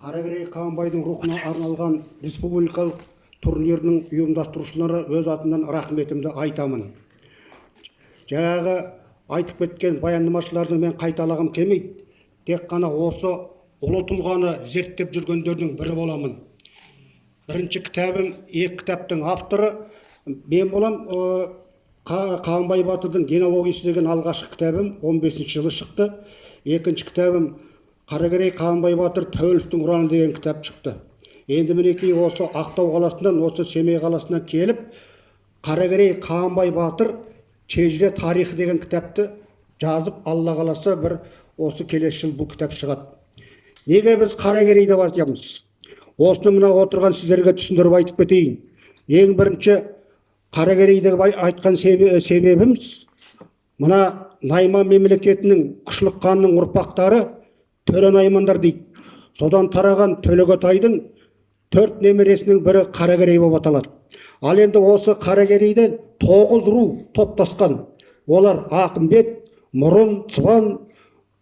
Қаракерей Қабанбайдың рухына арналған республикалық турнирінің ұйымдастырушылары өз атымнан рахметімді айтамын. Жаңағы айтып кеткен баяндамашыларды мен қайталағым келмейді. Тек қана осы ұлы тұлғаны зерттеп жүргендердің бірі боламын. Бірінші кітабым, екі кітаптың авторы мен болам. Қабанбай батырдың генеалогиясы деген алғашқы кітабым 15 жылы шықты. Екінші кітабым Қаракерей Қабанбай батыр тәуелсіздіктің ұраны деген кітап шықты. Енді мінекей осы Ақтау қаласынан, осы Семей қаласынан келіп, Қаракерей Қабанбай батыр шежіре тарихы деген кітапты жазып, Алла қаласа бір осы келесі жыл бұл кітап шығады. Неге біз Қаракерей деп айтамыз? Осыны мына отырған сіздерге түсіндіріп айтып кетейін. Ең бірінші Қаракерей деп айтқан себебіміз мына Найман мемлекетінің Күшлік ханның ұрпақтары Төле Наймандар дейді. Содан тараған Төлегетайдың 4 немересінің бірі Қаракерей болып аталады. Ал енді осы Қаракерейден 9 ру топтасқан. Олар Ақымбет, Мұрын, Сыбан,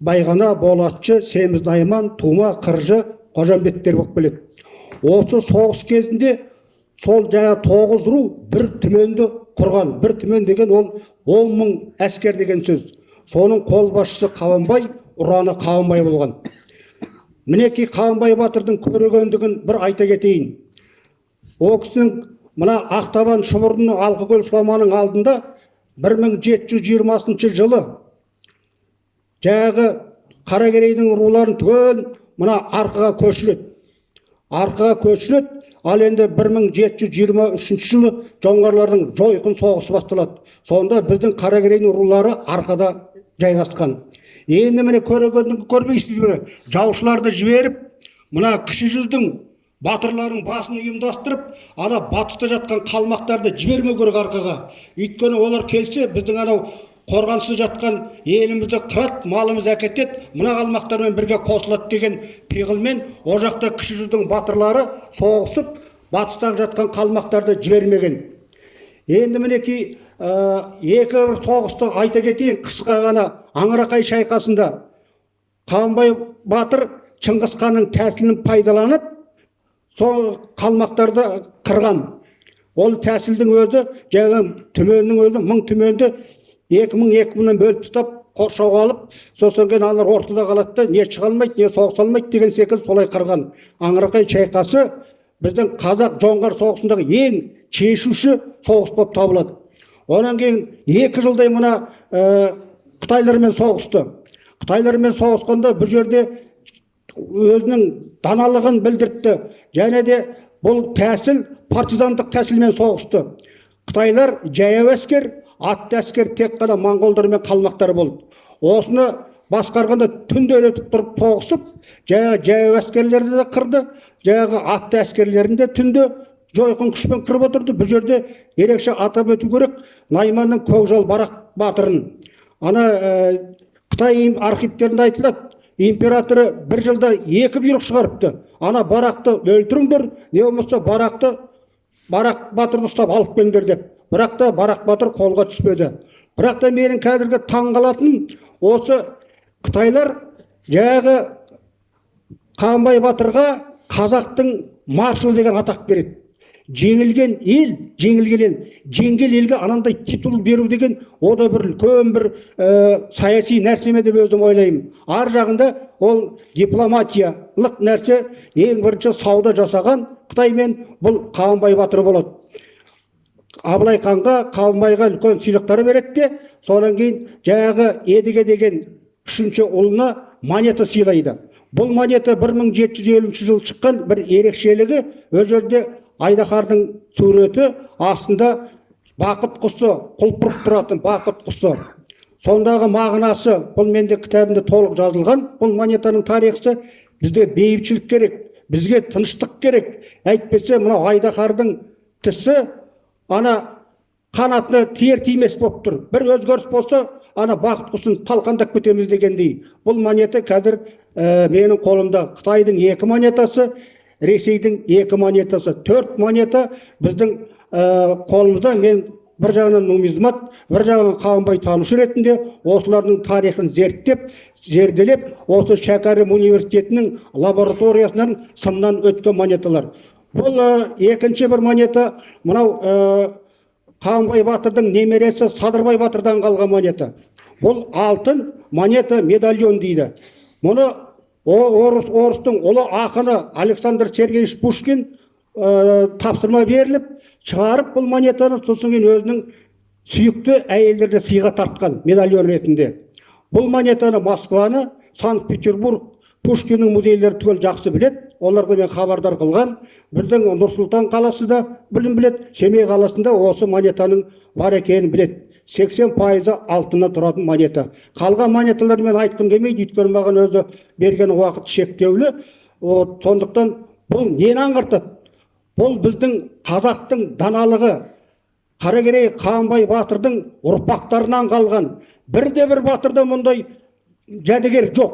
Байғана, Болатшы, Семіз Найман, Тума, Қыржы, Қожамбеттер болып келеді. Осы соғыс кезінде сол жаңа 9 ру бір түменді құрған. Бір түмен деген ол 10 мың әскер деген сөз. Соның қолбасшысы Қабанбай, ұраны Қабанбай болған. Мінекей Қабанбай батырдың көрегендігін бір айта кетейін. Ол кісінің мына Ақтабан шұбырының Алқакөл сұламаның алдында 1720 жылы жаңағы Қаракерейдің руларын түгел мына арқаға көшіреді. Арқаға көшіреді. Ал енді 1723 жылы жоңғарлардың жойқын соғысы басталады. Сонда біздің Қаракерейдің рулары арқада жайғасқан. Енді міне көрегендігін көрмейсіз бе? Жаушыларды жіберіп, мына кіші жүздің батырларын басын ұйымдастырып, ана батыста жатқан қалмақтарды жібермеу керек арқаға. Өйткені олар келсе, біздің анау қорғансыз жатқан елімізді қырат, малымызды әкетеді, мына қалмақтармен бірге қосылады деген пиғылмен о жақта кіші жүздің батырлары соғысып, батыстағы жатқан қалмақтарды жібермеген. Енді мінекей екі бір соғысты айта кетейін, қысқа ғана. Аңырақай шайқасында Қабанбай батыр Шыңғыс ханның тәсілін пайдаланып, сол қалмақтарды қырған. Ол тәсілдің өзі, жаңағы түменнің өзі 1000 түменді 2000-2000-нан бөліп тастап, қоршауға алып, сосын кейін алар ортада қалады да, не шыға алмайды, не соғыса алмайды деген секілді солай қырған. Аңырақай шайқасы біздің қазақ жоңғар соғысындағы ең шешуші соғыс болып табылады. Онан кейін 2 жылдай мына Қытайлармен соғысты. Қытайлармен соғысқанда бір жерде өзінің даналығын білдіртті. Және де бұл тәсіл партизандық тәсілмен соғысты. Қытайлар жаяу әскер, атты әскер тек қана моңғолдар мен қалмақтар болды. Осыны басқарғанда түнде өтіп тұрып соғысып, жаяу әскерлерді де қырды, жаңағы атты әскерлерін де түнде жойқын күшпен қырып отырды. Бұл жерде ерекше атап өту керек Найманның Көкжал Барақ батырын. Ана Қытай архивтерінде айтылады, императоры бір жылда 2 бұйрық шығарыпты. Ана Барақты өлтіріңдер, не болмаса Барақ батырды ұстап алып келіңдер деп. Бірақ та Барақ батыр қолға түспеді. Бірақ та менің қазіргі таңғалатыным осы Қытайлар жаңағы Қабанбай батырға қазақтың маршалы деген атақ береді. Жеңілген ел, жеңгел елге анандай титул беру деген о да бір үлкен бір саяси нәрсеме деп өзім ойлаймын. Ар жағында ол дипломатиялық нәрсе, ең бірінші сауда жасаған Қытаймен бұл Қабанбай батыр болады. Абылай ханға Қабанбайға үлкен сыйлықтар береді де, содан кейін жаңағы Едіге деген 3-ші ұлына монета сыйлайды. Бұл монета 1750 жылы шыққан бір ерекшелігі, өз жерде Айдаһардың суреті, астында бақыт құсы, құлпырып тұратын бақыт құсы. Сондағы мағынасы, бұл менде кітабымда толық жазылған. Бұл монетаның тарихы, бізде бейбітшілік керек, бізге тыныштық керек. Әйтпесе мына Айдаһардың тісі ана қанатына тиер-тимес болып тұр. Бір өзгеріс болса, ана бақыт құсын талқандап кетеміз дегендей. Бұл монета қазір менің қолымда. Қытайдың 2 монетасы, Ресейдің 2 монетасы, 4 монета біздің қолымызда. Мен бір жағынан нумизмат, бір жағынан Қабанбай танушы ретінде осылардың тарихын зерттеп, зерделеп, осы Шәкәрім университетінің лабораториясынан сыннан өткен монеталар. Бұл екінші бір монета, мынау Қабанбай батырдың немересі Садырбай батырдан қалған монета. Бұл алтын монета медальон дейді. Мұны орыстың ұлы ақыны Александр Сергеевич Пушкин тапсырма беріліп, шығарып бұл монетаны сосын кейін өзінің сүйікті әйелдерді сыйға тартқан медальон ретінде. Бұл монетаны Москваны, Санкт-Петербург, Пушкиннің музейлері түгел жақсы білет, оларды мен хабардар қылған. Біздің Нұр-Сұлтан қаласы да білет, Семей қаласында осы монетаның бар екенін білет. 80% алтыннан тұратын монета. Қалған монеталар мен айтқым келмейді, өйткені маған өзі берген уақыт шектеулі. Сондықтан бұл нені аңғартады? Бұл біздің қазақтың даналығы, Қаракерей Қабанбай батырдың ұрпақтарынан қалған. Бірде-бір батырда мұндай жәдігер жоқ.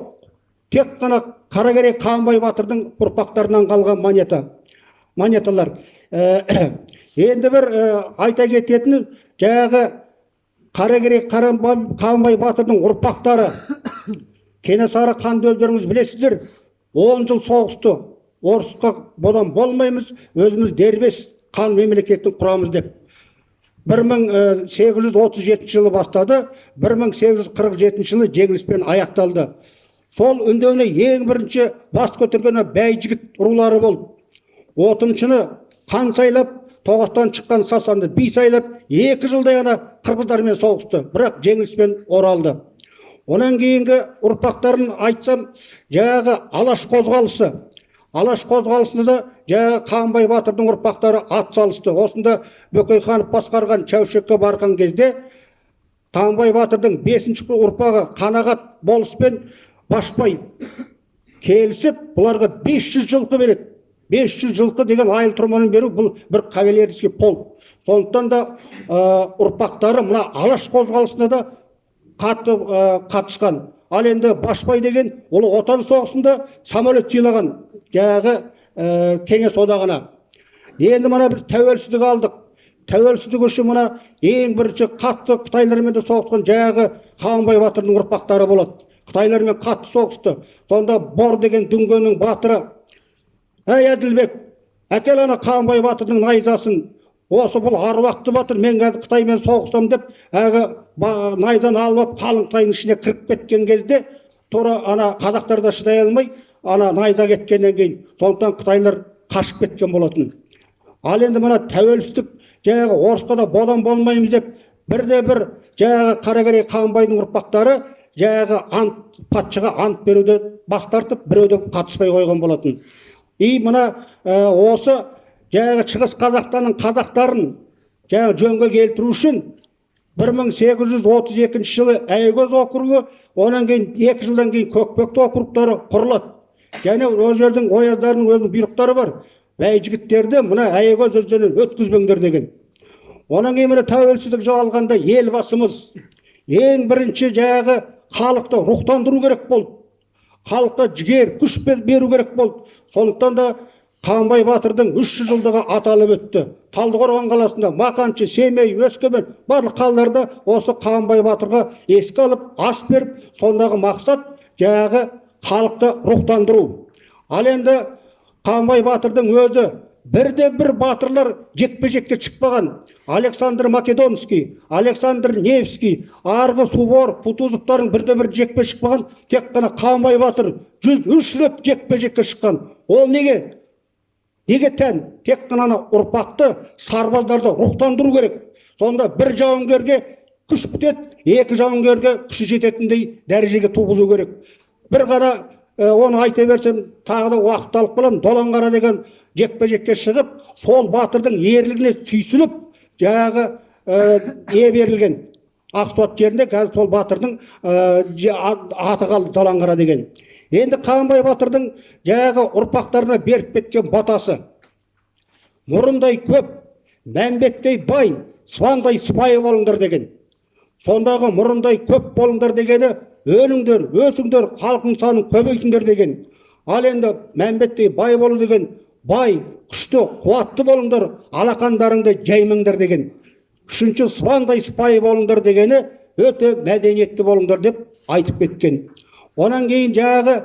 Тек қана Қаракерей Қабанбай батырдың ұрпақтарынан қалған монеталар. Енді бір айта кететіні, жаңағы Қаракерей Қабанбай батырдың ұрпақтары Кенесары ханды өздеріңіз білесіздер, 10 жыл соғысты. Орысқа бодан болмаймыз, өзіміз дербес қан мемлекеттің құрамыз деп. 1837 жылы бастады, 1847 жылы жеңіліспен аяқталды. Сол үндеуіне ең бірінші бас көтергені Бәйжігіт рулары болды. Отыншыны қан сайлап, тоғыстан шыққан Сасанды би сайлап, 2 жылдай ғана қырғыздармен соғысты, бірақ жеңіліспен оралды. Онан кейінгі ұрпақтарын айтсам, жаңағы Алаш қозғалысы. Алаш қозғалысында да жаңағы Қабанбай батырдың ұрпақтары ат салысты. Осында Бөкейханов басқарған Чәушекке барған кезде Қабанбай батырдың 5-ші ұрпағы Қанағат болыспен Башбай келісіп, бұларға 500 жылқы береді. 500 жылқы деген айыл тұрманын беру бұл бір кавалерийский полк. Сондықтан да ұрпақтары мына Алаш қозғалысына да қатты қатысқан. Ал енді Башбай деген ол отан соғысында самолет сыйлаған жаңағы кеңес одағына. Енді мына біз тәуелсіздік алдық. Тәуелсіздік үшін мына ең бірінші қатты Қытайлармен де соғысқан жаңағы Қабанбай батырдың ұрпақтары болады. Қытайлармен қатты соғысты. Сонда Бор деген дүнгеннің батыры: "Әй Әділбек, әкел ана Қабанбай батырдың найзасын. Осы бұл аруақты батыр, мен қазір Қытаймен соғысам" деп, найзаны алып қалың Қытайдың ішіне кіріп кеткен кезде, тура ана қазақтар да шыдай алмай, ана найза кеткеннен кейін, сондықтан Қытайлар қашып кеткен болатын. Ал енді мына тәуелсіздік жаңағы орысқа да бодан болмаймыз деп, бірде-бір жаңағы Қаракерей Қабанбайдың ұрпақтары жаңағы патшаға ант беруді бас тартып, біреуді қатыспай қойған болатын. Мына осы жаңағы Шығыс Қазақстанның қазақтарын жаңағы жөнге келтіру үшін 1832 жылы Әйгөз округі, онан кейін 2 жылдан кейін Көкпекті округтары құрылады. Және ол жердің ояздарының өзінің бұйрықтары бар. Бәйжігіттерді мына Әйгөз өзенінен өткізбеңдер деген. Онан кейін мына тәуелсіздік алғанда елбасымыз ең бірінші жаңағы халықты рухтандыру керек болды. Халыққа жігер, күш беру керек болды. Сондықтан да Қабанбай батырдың 300 жылдығы аталып өтті. Талдықорған қаласында, Мақаншы, Семей, Өскемен барлық қалаларда осы Қабанбай батырға еске алып, ас беріп, сондағы мақсат жаңағы халықты рухтандыру. Ал енді Қабанбай батырдың өзі бірде-бір батырлар жекпе-жекке шықпаған. Александр Македонский, Александр Невский, арғы Суворов, Кутузовтардың бірде-бір жекпе шықпаған. Тек қана Қабанбай батыр 103 рет жекпе-жекке шыққан. Ол неге? Неге тән? Тек қана ұрпақты, сарбаздарды рухтандыру керек. Сонда бір жауынгерге күш бітеді, 2 жауынгерге күші жететіндей дәрежеге туғызу керек. Бір ғана оны айта берсем, тағы да уақыт алып қалам. Доланқара деген жекпе-жекке шығып, сол батырдың ерлігіне сүйсініп, жаңағы берілген Ақсуат жерінде қазір сол батырдың аты қалды, Доланқара деген. Енді Қабанбай батырдың жаңағы ұрпақтарына беріп кеткен батасы: мұрындай көп, мәмбеттей бай, суандай сыпайы болыңдар деген. Сондағы мұрындай көп болыңдар дегені өліңдер, өсіңдер, халқың санын көбейтіңдер деген. Ал енді мәмбеттей бай болу деген бай, күшті, қуатты болыңдар, алақандарыңды жаймыңдар деген. үшінші сыбандай сыпайы болыңдар дегені өте мәдениетті болыңдар деп айтып кеткен. Онан кейін жағы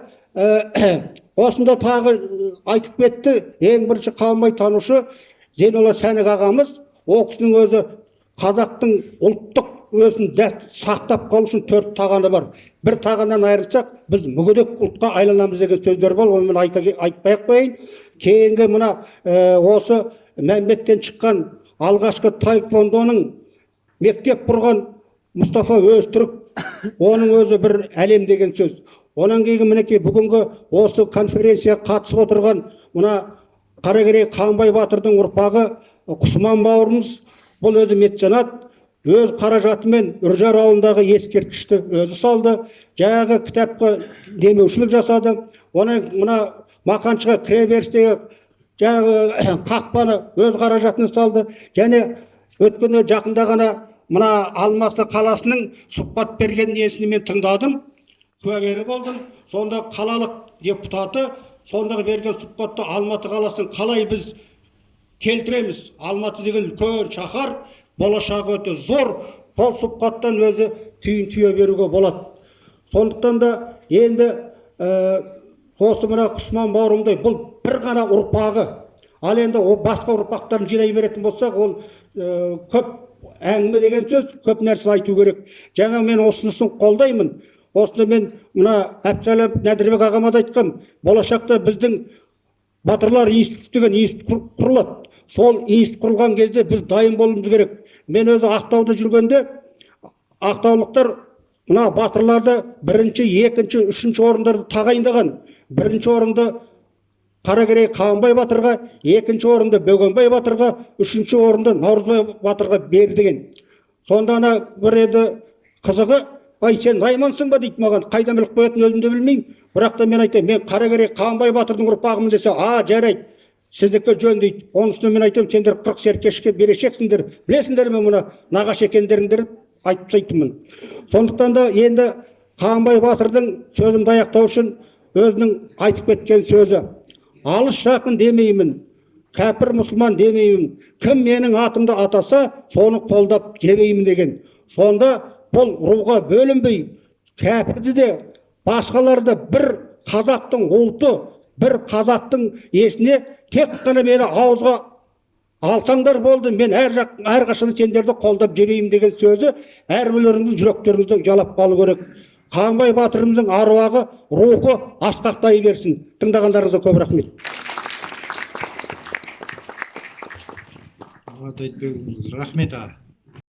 осында тағы айтып кетті, ең бірінші қалмай танушы Зейнолла Сәнік ағамыз. Ол кісінің өзі қазақтың ұлттық өзін сақтап қалу үшін 4 тағаны бар. Бір тағаннан айырылсақ, біз мүгедек ұлтқа айланамыз деген сөздер бар. Оны мен айтпай-ақ қояйын. Кейінгі мына осы Мәмбеттен шыққан алғашқы таеквондоның мектеп құрған Мұстафа Өзтүрік, оның өзі бір әлем деген сөз. Онан кейін мінекей бүгінгі осы конференцияға қатысып отырған мына Қаракерей Қанбай батырдың ұрпағы Құсман бауырымыз, бұл өзі меценат, өз қаражатымен Үржар ауылындағы ескерткішті өзі салды, жаңағы кітапқа демеушілік жасады. Оны мына Мақаншыға кіреберістегі жаңағы қақпаны өз қаражатына салды. Және өткені жақында ғана мына Алматы қаласының сұхбат берген несін мен тыңдадым, куәгері болдым. Сонда қалалық депутаты сондағы берген сұхбатта Алматы қаласын қалай біз келтіреміз. Алматы деген үлкен шаһар, болашағы өте зор. Сол сұхбаттан өзі түйін түйе беруге болады. Сондықтан да енді осы мына Құсман бауырымдай бұл бір ғана ұрпағы. Ал енді басқа ұрпақтарын жинай беретін болсақ, ол көп әңгіме деген сөз, көп нәрсе айту керек. Жаңа мен осынысын қолдаймын. Осында мен мына Әбсәлем Нәдірбек ағама да айтқам, болашақта біздің Батырлар институты деген институт құрылады. Сол институт құрылған кезде біз дайын болуымыз керек. Мен өзі Ақтауда жүргенде, ақтаулықтар мына батырларды бірінші, екінші, үшінші орындарды тағайындаған. Бірінші орынды Қаракерей Қанбай батырға, екінші орынды Бөгенбай батырға, үшінші орынды Наурызбай батырға берді деген. Сонда ана бір еді қызығы, ай сен Наймансың ба дейді маған, қайдан біліп қоятын өзім де білмеймін. Бірақ та мен айтайын, мен Қаракерей Қанбай батырдың ұрпағымын десе, жарайды, сіздікі жөн дейді. Оның үстіне мен айтамын, сендер 40 серкешке берешексіңдер, білесіңдер ме мұны нағашы екендеріңдер айтып тастайтынмын. Сондықтан да енді Қанбай батырдың сөзімді аяқтау үшін өзінің айтып кеткен сөзі: алыс жақын демеймін, кәпір мұсылман демеймін, кім менің атымды атаса, соны қолдап жебеймін деген. Сонда бұл руға бөлінбей, кәпірді де, басқаларды бір қазақтың ұлты, бір қазақтың есіне тек қана мені ауызға алсаңдар болды, мен әрқашан сендерді қолдап жебеймін деген сөзі әрбіреулеріңіздің жүректеріңізді жалап қалу керек. Қанбай батырымыздың аруағы, рухы асқақтай берсін. Тыңдағандарыңызға көп рахмет. Рахмет.